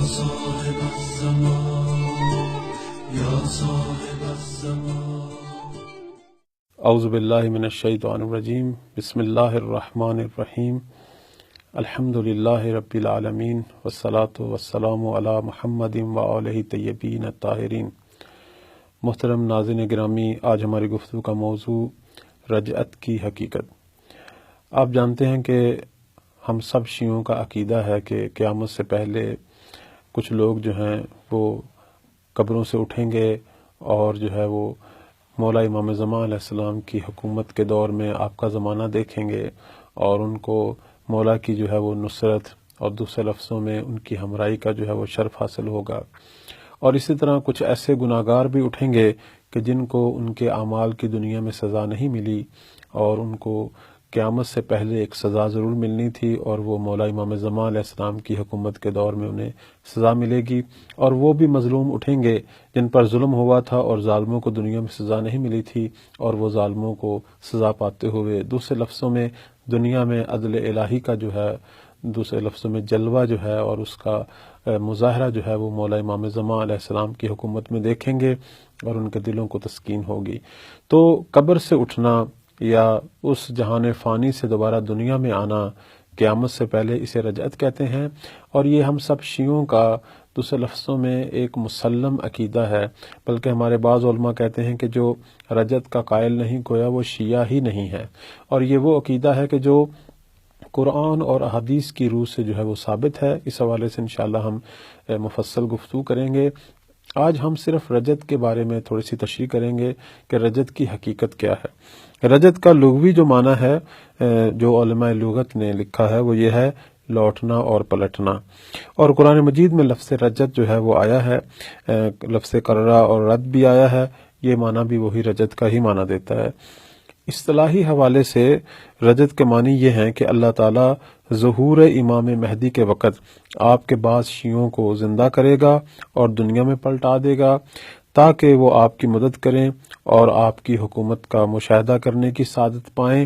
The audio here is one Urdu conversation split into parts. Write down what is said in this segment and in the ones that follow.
صاحب الزمان یا صاحب الزمان. اعوذ باللہ من الشیطان الرجیم. بسم اللہ الرحمن الرحیم. الحمد للہ رب العالمین والصلاة والسلام علی محمد وآلہ طیبین الطاہرین. محترم ناظرین گرامی، آج ہماری گفتگو کا موضوع رجعت کی حقیقت. آپ جانتے ہیں کہ ہم سب شیعوں کا عقیدہ ہے کہ قیامت سے پہلے کچھ لوگ جو ہیں وہ قبروں سے اٹھیں گے اور جو ہے وہ مولا امام زمان علیہ السلام کی حکومت کے دور میں آپ کا زمانہ دیکھیں گے اور ان کو مولا کی جو ہے وہ نصرت اور دوسرے لفظوں میں ان کی ہمراہی کا جو ہے وہ شرف حاصل ہوگا. اور اسی طرح کچھ ایسے گناہگار بھی اٹھیں گے کہ جن کو ان کے اعمال کی دنیا میں سزا نہیں ملی اور ان کو قیامت سے پہلے ایک سزا ضرور ملنی تھی، اور وہ مولا امام زمان علیہ السلام کی حکومت کے دور میں انہیں سزا ملے گی. اور وہ بھی مظلوم اٹھیں گے جن پر ظلم ہوا تھا اور ظالموں کو دنیا میں سزا نہیں ملی تھی، اور وہ ظالموں کو سزا پاتے ہوئے دوسرے لفظوں میں دنیا میں عدل الہی کا جو ہے، دوسرے لفظوں میں جلوہ جو ہے اور اس کا مظاہرہ جو ہے وہ مولا امام زمان علیہ السلام کی حکومت میں دیکھیں گے اور ان کے دلوں کو تسکین ہوگی. تو قبر سے اٹھنا یا اس جہان فانی سے دوبارہ دنیا میں آنا قیامت سے پہلے، اسے رجعت کہتے ہیں. اور یہ ہم سب شیعوں کا دوسرے لفظوں میں ایک مسلم عقیدہ ہے، بلکہ ہمارے بعض علماء کہتے ہیں کہ جو رجعت کا قائل نہیں گویا وہ شیعہ ہی نہیں ہے. اور یہ وہ عقیدہ ہے کہ جو قرآن اور احادیث کی روح سے جو ہے وہ ثابت ہے. اس حوالے سے انشاءاللہ ہم مفصل گفتگو کریں گے. آج ہم صرف رجعت کے بارے میں تھوڑی سی تشریح کریں گے کہ رجعت کی حقیقت کیا ہے. رجعت کا لغوی جو معنی ہے جو علماء لغت نے لکھا ہے وہ یہ ہے لوٹنا اور پلٹنا. اور قرآن مجید میں لفظ رجعت جو ہے وہ آیا ہے، لفظ کررہ اور رد بھی آیا ہے. یہ معنی بھی وہی رجعت کا ہی معنی دیتا ہے. اصطلاحی حوالے سے رجعت کے معنی یہ ہیں کہ اللہ تعالیٰ ظہور امام مہدی کے وقت آپ کے بعض شیعوں کو زندہ کرے گا اور دنیا میں پلٹا دے گا تاکہ وہ آپ کی مدد کریں اور آپ کی حکومت کا مشاہدہ کرنے کی سعادت پائیں.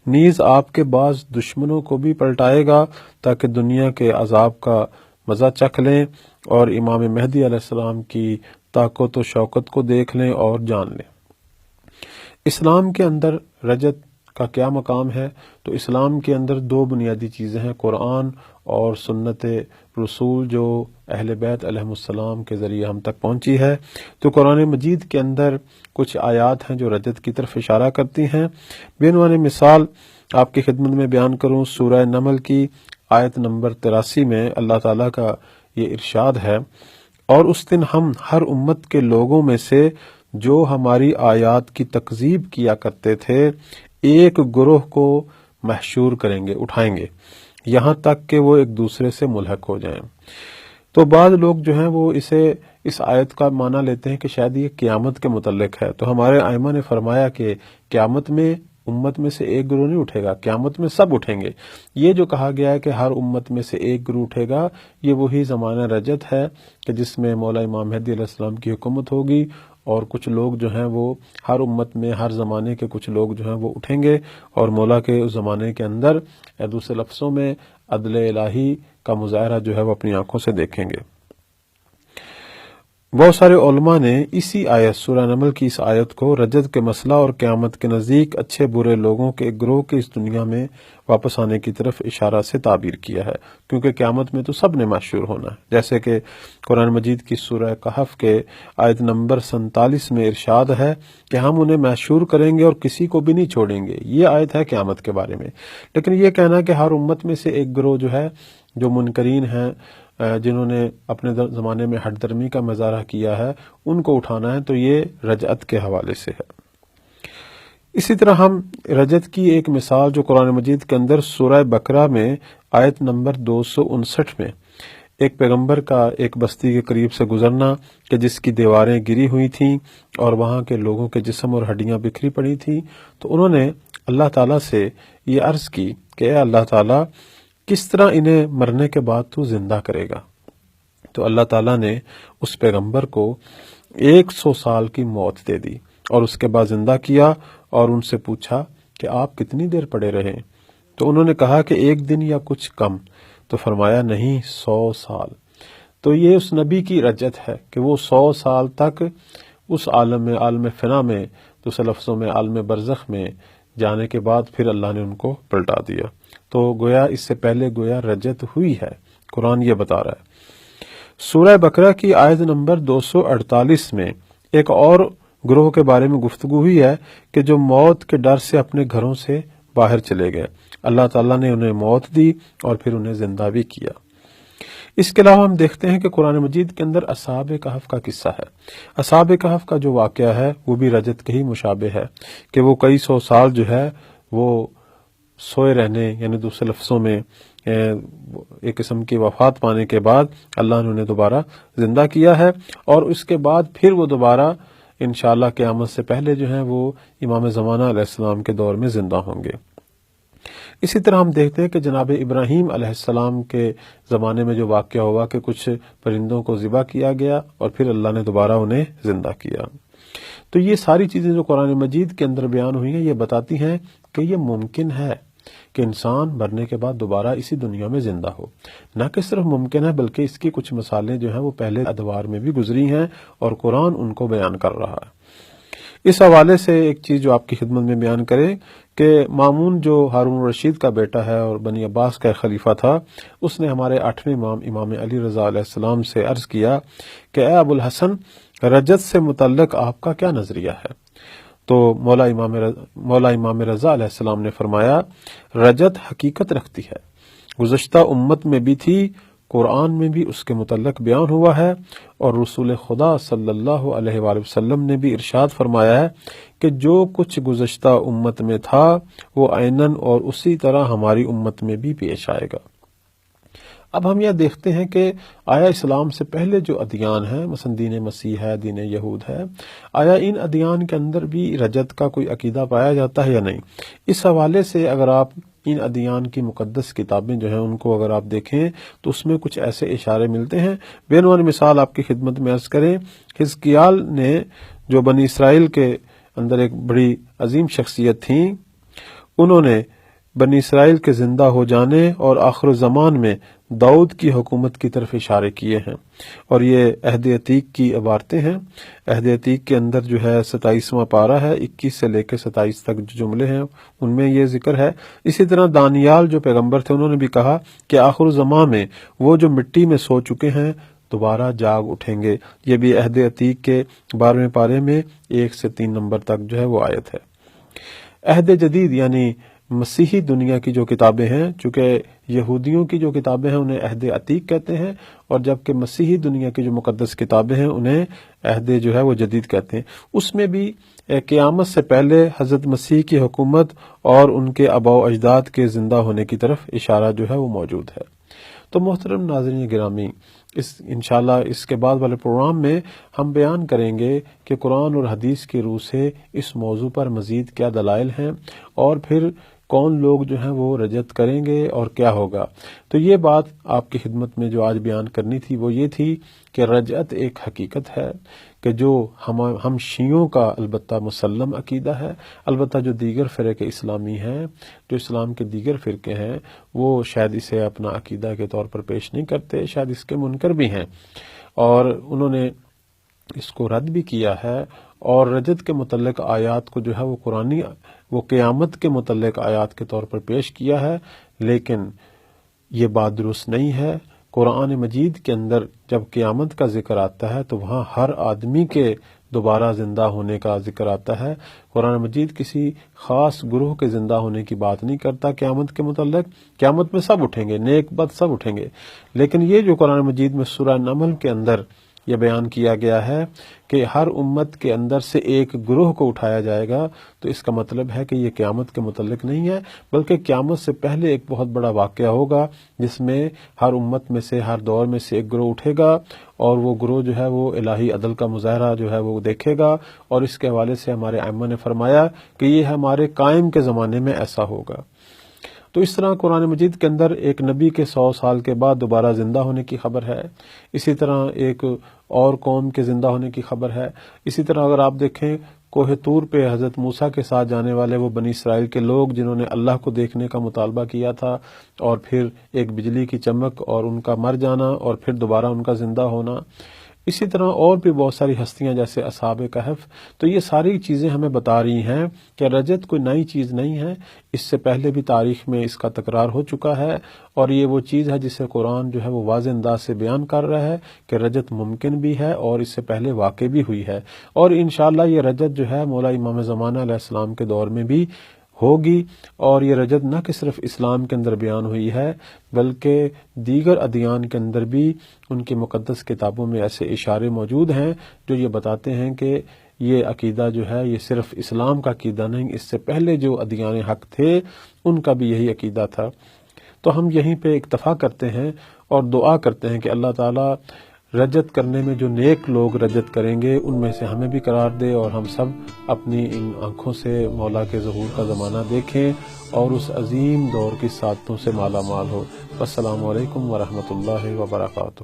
نیز آپ کے بعض دشمنوں کو بھی پلٹائے گا تاکہ دنیا کے عذاب کا مزہ چکھ لیں اور امام مہدی علیہ السلام کی طاقت و شوکت کو دیکھ لیں اور جان لیں. اسلام کے اندر رجعت کا کیا مقام ہے؟ تو اسلام کے اندر دو بنیادی چیزیں ہیں، قرآن اور سنت رسول جو اہل بیت علیہم السلام کے ذریعے ہم تک پہنچی ہے. تو قرآن مجید کے اندر کچھ آیات ہیں جو رجعت کی طرف اشارہ کرتی ہیں. بے عنوان مثال آپ کی خدمت میں بیان کروں، سورہ نمل کی آیت نمبر 83 میں اللہ تعالیٰ کا یہ ارشاد ہے، اور اس دن ہم ہر امت کے لوگوں میں سے جو ہماری آیات کی تکذیب کیا کرتے تھے ایک گروہ کو محشور کریں گے، اٹھائیں گے، یہاں تک کہ وہ ایک دوسرے سے ملحق ہو جائیں. تو بعض لوگ جو ہیں وہ اس آیت کا معنی لیتے ہیں کہ شاید یہ قیامت کے متعلق ہے. تو ہمارے ائمہ نے فرمایا کہ قیامت میں امت میں سے ایک گروہ نہیں اٹھے گا، قیامت میں سب اٹھیں گے. یہ جو کہا گیا ہے کہ ہر امت میں سے ایک گروہ اٹھے گا، یہ وہی زمانہ رجعت ہے کہ جس میں مولا امام مہدی علیہ السلام کی حکومت ہوگی، اور کچھ لوگ جو ہیں وہ ہر امت میں ہر زمانے کے کچھ لوگ جو ہیں وہ اٹھیں گے اور مولا کے اس زمانے کے اندر دوسرے لفظوں میں عدل الہی کا مظاہرہ جو ہے وہ اپنی آنکھوں سے دیکھیں گے. بہت سارے علماء نے اسی آیت سورہ نمل کی اس آیت کو رجعت کے مسئلہ اور قیامت کے نزدیک اچھے برے لوگوں کے ایک گروہ کے اس دنیا میں واپس آنے کی طرف اشارہ سے تعبیر کیا ہے، کیونکہ قیامت میں تو سب نے محشور ہونا ہے. جیسے کہ قرآن مجید کی سورہ کہف کے آیت نمبر 47 میں ارشاد ہے کہ ہم انہیں محشور کریں گے اور کسی کو بھی نہیں چھوڑیں گے. یہ آیت ہے قیامت کے بارے میں. لیکن یہ کہنا کہ ہر امت میں سے ایک گروہ جو ہے جو منکرین ہیں، جنہوں نے اپنے زمانے میں ہٹ درمی کا مظاہرہ کیا ہے، ان کو اٹھانا ہے، تو یہ رجعت کے حوالے سے ہے. اسی طرح ہم رجعت کی ایک مثال جو قرآن مجید کے اندر سورہ بقرہ میں آیت نمبر 259 میں ایک پیغمبر کا ایک بستی کے قریب سے گزرنا کہ جس کی دیواریں گری ہوئی تھیں اور وہاں کے لوگوں کے جسم اور ہڈیاں بکھری پڑی تھیں، تو انہوں نے اللہ تعالیٰ سے یہ عرض کی کہ اے اللہ تعالیٰ، کس طرح انہیں مرنے کے بعد تو زندہ کرے گا؟ تو اللہ تعالیٰ نے اس پیغمبر کو 100 سال کی موت دے دی اور اس کے بعد زندہ کیا اور ان سے پوچھا کہ آپ کتنی دیر پڑے رہے؟ تو انہوں نے کہا کہ 1 دن یا کچھ کم. تو فرمایا نہیں، 100 سال. تو یہ اس نبی کی رجت ہے کہ وہ 100 سال تک اس عالم فنا میں، دوسرے لفظوں میں عالم برزخ میں جانے کے بعد پھر اللہ نے ان کو پلٹا دیا۔ تو گویا اس سے پہلے گویا رجت ہوئی ہے، قرآن یہ بتا رہا ہے۔ سورہ بقرہ کی آیت نمبر 248 میں ایک اور گروہ کے بارے میں گفتگو ہوئی ہے کہ جو موت کے ڈر سے اپنے گھروں سے باہر چلے گئے، اللہ تعالیٰ نے انہیں موت دی اور پھر انہیں زندہ بھی کیا۔ اس کے علاوہ ہم دیکھتے ہیں کہ قرآن مجید کے اندر اصحاب کہف کا قصہ ہے۔ اصحاب کہف کا جو واقعہ ہے وہ بھی رجت کے ہی مشابہ ہے کہ وہ کئی 100 سال جو ہے وہ سوئے رہنے، یعنی دوسرے لفظوں میں ایک قسم کی وفات پانے کے بعد اللہ نے انہیں دوبارہ زندہ کیا ہے، اور اس کے بعد پھر وہ دوبارہ انشاءاللہ قیامت سے پہلے جو ہیں وہ امام زمانہ علیہ السلام کے دور میں زندہ ہوں گے۔ اسی طرح ہم دیکھتے ہیں کہ جناب ابراہیم علیہ السلام کے زمانے میں جو واقعہ ہوا کہ کچھ پرندوں کو ذبح کیا گیا اور پھر اللہ نے دوبارہ انہیں زندہ کیا۔ تو یہ ساری چیزیں جو قرآن مجید کے اندر بیان ہوئی ہیں یہ بتاتی ہیں کہ یہ ممکن ہے کہ انسان مرنے کے بعد دوبارہ اسی دنیا میں زندہ ہو۔ نہ کہ صرف ممکن ہے بلکہ اس کی کچھ مثالیں جو ہیں وہ پہلے ادوار میں بھی گزری ہیں اور قرآن ان کو بیان کر رہا ہے۔ اس حوالے سے ایک چیز جو آپ کی خدمت میں بیان کرے کہ مامون جو ہارون الرشید کا بیٹا ہے اور بنی عباس کا خلیفہ تھا، اس نے ہمارے 8ویں امام امام علی رضا علیہ السلام سے عرض کیا کہ اے ابو الحسن، رجت سے متعلق آپ کا کیا نظریہ ہے؟ تو مولا امام رضا علیہ السلام نے فرمایا، رجت حقیقت رکھتی ہے، گزشتہ امت میں بھی تھی، قرآن میں بھی اس کے متعلق بیان ہوا ہے، اور رسول خدا صلی اللہ علیہ وآلہ وسلم نے بھی ارشاد فرمایا ہے کہ جو کچھ گزشتہ امت میں تھا وہ عیناً اور اسی طرح ہماری امت میں بھی پیش آئے گا۔ اب ہم یہ دیکھتے ہیں کہ آیا اسلام سے پہلے جو ادیان ہیں، مثلا دین مسیح ہے، دین یہود ہے، آیا ان ادیان کے اندر بھی رجت کا کوئی عقیدہ پایا جاتا ہے یا نہیں؟ اس حوالے سے اگر آپ ان ادیان کی مقدس کتابیں جو ہیں ان کو اگر آپ دیکھیں تو اس میں کچھ ایسے اشارے ملتے ہیں۔ بے نمونہ مثال آپ کی خدمت میں عرض کریں، حزقیال نے جو بنی اسرائیل کے اندر ایک بڑی عظیم شخصیت تھیں، انہوں نے بنی اسرائیل کے زندہ ہو جانے اور آخر الزمان میں داؤد کی حکومت کی طرف اشارے کیے ہیں، اور یہ عہد عتیق کی عبارتیں ہیں۔ عہد عتیق کے اندر جو ہے 27واں پارہ ہے، 21 سے لے کے 27 تک جو جملے ہیں ان میں یہ ذکر ہے۔ اسی طرح دانیال جو پیغمبر تھے انہوں نے بھی کہا کہ آخر الزمان میں وہ جو مٹی میں سو چکے ہیں دوبارہ جاگ اٹھیں گے۔ یہ بھی عہد عتیق کے 12ویں پارے میں 1 سے 3 نمبر تک جو ہے وہ آیت ہے۔ عہد جدید یعنی مسیحی دنیا کی جو کتابیں ہیں، چونکہ یہودیوں کی جو کتابیں ہیں انہیں عہد عتیق کہتے ہیں، اور جبکہ مسیحی دنیا کی جو مقدس کتابیں ہیں انہیں عہد جو ہے وہ جدید کہتے ہیں۔ اس میں بھی قیامت سے پہلے حضرت مسیح کی حکومت اور ان کے آباء و اجداد کے زندہ ہونے کی طرف اشارہ جو ہے وہ موجود ہے۔ تو محترم ناظرین گرامی، انشاءاللہ اس کے بعد والے پروگرام میں ہم بیان کریں گے کہ قرآن اور حدیث کی روح سے اس موضوع پر مزید کیا دلائل ہیں، اور پھر کون لوگ جو ہیں وہ رجت کریں گے اور کیا ہوگا۔ تو یہ بات آپ کی خدمت میں جو آج بیان کرنی تھی وہ یہ تھی کہ رجعت ایک حقیقت ہے کہ جو ہم شیعوں کا البتہ مسلم عقیدہ ہے، البتہ جو دیگر فرقے اسلامی ہیں، جو اسلام کے دیگر فرقے ہیں، وہ شاید اسے اپنا عقیدہ کے طور پر پیش نہیں کرتے، شاید اس کے منکر بھی ہیں، اور انہوں نے اس کو رد بھی کیا ہے، اور رجت کے متعلق آیات کو جو ہے وہ قرآنی وہ قیامت کے متعلق آیات کے طور پر پیش کیا ہے، لیکن یہ بات درست نہیں ہے۔ قرآن مجید کے اندر جب قیامت کا ذکر آتا ہے تو وہاں ہر آدمی کے دوبارہ زندہ ہونے کا ذکر آتا ہے۔ قرآن مجید کسی خاص گروہ کے زندہ ہونے کی بات نہیں کرتا قیامت کے متعلق۔ قیامت میں سب اٹھیں گے، نیک بد سب اٹھیں گے، لیکن یہ جو قرآن مجید میں سورہ نمل کے اندر یہ بیان کیا گیا ہے کہ ہر امت کے اندر سے ایک گروہ کو اٹھایا جائے گا، تو اس کا مطلب ہے کہ یہ قیامت کے متعلق نہیں ہے، بلکہ قیامت سے پہلے ایک بہت بڑا واقعہ ہوگا جس میں ہر امت میں سے، ہر دور میں سے ایک گروہ اٹھے گا، اور وہ گروہ جو ہے وہ الہی عدل کا مظاہرہ جو ہے وہ دیکھے گا، اور اس کے حوالے سے ہمارے ائمہ نے فرمایا کہ یہ ہمارے قائم کے زمانے میں ایسا ہوگا۔ تو اس طرح قرآن مجید کے اندر ایک نبی کے 100 سال کے بعد دوبارہ زندہ ہونے کی خبر ہے، اسی طرح ایک اور قوم کے زندہ ہونے کی خبر ہے، اسی طرح اگر آپ دیکھیں کوہ طور پہ حضرت موسیٰ کے ساتھ جانے والے وہ بنی اسرائیل کے لوگ جنہوں نے اللہ کو دیکھنے کا مطالبہ کیا تھا، اور پھر ایک بجلی کی چمک اور ان کا مر جانا اور پھر دوبارہ ان کا زندہ ہونا، اسی طرح اور بھی بہت ساری ہستیاں جیسے اصحاب کہف. تو یہ ساری چیزیں ہمیں بتا رہی ہیں کہ رجت کوئی نئی چیز نہیں ہے، اس سے پہلے بھی تاریخ میں اس کا تکرار ہو چکا ہے، اور یہ وہ چیز ہے جسے قرآن جو ہے وہ واضح انداز سے بیان کر رہا ہے کہ رجت ممکن بھی ہے اور اس سے پہلے واقع بھی ہوئی ہے، اور انشاءاللہ یہ رجت جو ہے مولا امام زمانہ علیہ السلام کے دور میں بھی ہوگی. اور یہ رجت نہ کہ صرف اسلام کے اندر بیان ہوئی ہے بلکہ دیگر ادیان کے اندر بھی ان کی مقدس کتابوں میں ایسے اشارے موجود ہیں جو یہ بتاتے ہیں کہ یہ عقیدہ جو ہے یہ صرف اسلام کا عقیدہ نہیں، اس سے پہلے جو ادیان حق تھے ان کا بھی یہی عقیدہ تھا. تو ہم یہیں پہ اکتفا کرتے ہیں اور دعا کرتے ہیں کہ اللہ تعالیٰ رجت کرنے میں جو نیک لوگ رجت کریں گے ان میں سے ہمیں بھی قرار دے، اور ہم سب اپنی ان آنکھوں سے مولا کے ظہور کا زمانہ دیکھیں اور اس عظیم دور کی سعادتوں سے مالا مال ہو. السلام علیکم ورحمۃ اللہ وبرکاتہ.